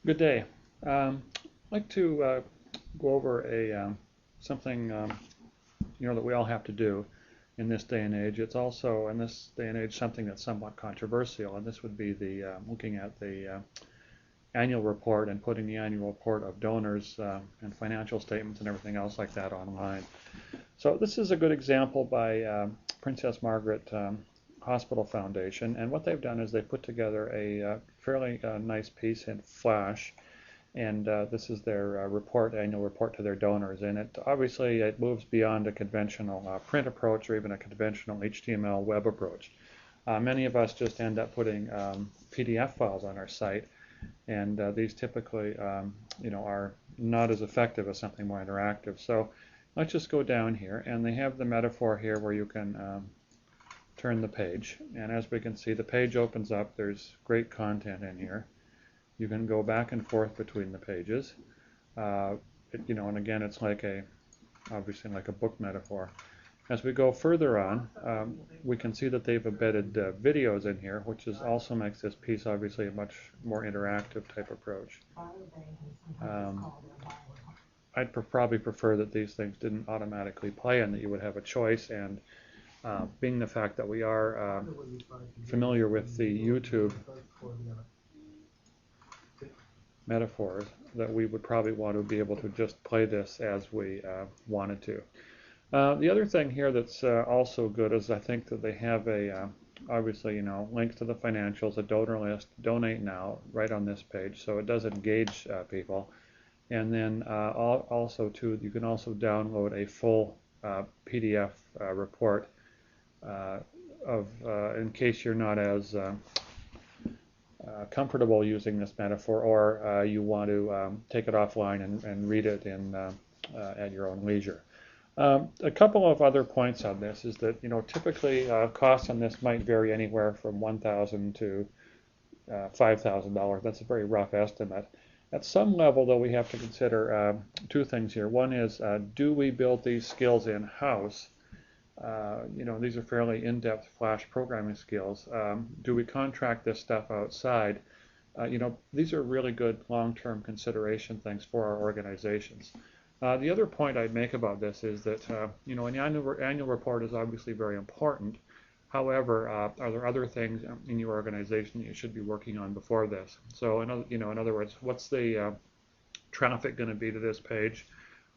Good day. I'd like to go over something that we all have to do in this day and age. It's also in this day and age something that's somewhat controversial, and this would be the looking at the annual report and putting the annual report of donors and financial statements and everything else like that online. So this is a good example by Princess Margaret Hospital Foundation, and what they've done is they put together a fairly nice piece in Flash, and this is their annual report to their donors, and it moves beyond a conventional print approach or even a conventional HTML web approach. Many of us just end up putting PDF files on our site, and these typically are not as effective as something more interactive. So let's just go down here, and they have the metaphor here where you can turn the page, and as we can see, the page opens up. There's great content in here. You can go back and forth between the pages, and again, it's obviously like a book metaphor. As we go further on, we can see that they've embedded videos in here, which also makes this piece obviously a much more interactive type approach. I'd probably prefer that these things didn't automatically play and that you would have a choice, and being the fact that we are familiar with the YouTube metaphors, that we would probably want to be able to just play this as we wanted to. The other thing here that's also good is I think that they have obviously, links to the financials, a donor list, donate now, right on this page, so it does engage people. And then also too, you can also download a full PDF report in case you're not as comfortable using this metaphor, or you want to take it offline and read it at your own leisure. A couple of other points on this is that typically costs on this might vary anywhere from $1,000 to $5,000. That's a very rough estimate. At some level, though, we have to consider two things here. One is, do we build these skills in-house? These are fairly in-depth Flash programming skills. Do we contract this stuff outside? These are really good long-term consideration things for our organizations. The other point I'd make about this is that an annual report is obviously very important. However, are there other things in your organization that you should be working on before this? So, in other words, what's the traffic going to be to this page?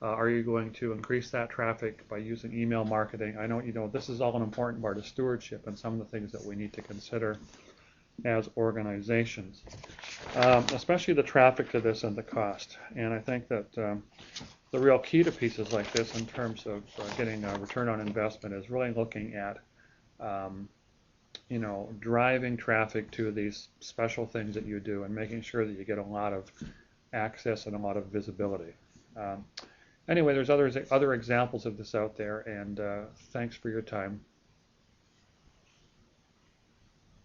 Are you going to increase that traffic by using email marketing? I know this is all an important part of stewardship and some of the things that we need to consider as organizations, especially the traffic to this and the cost. And I think that the real key to pieces like this in terms of getting a return on investment is really looking at driving traffic to these special things that you do and making sure that you get a lot of access and a lot of visibility. Anyway, there's other examples of this out there, and thanks for your time.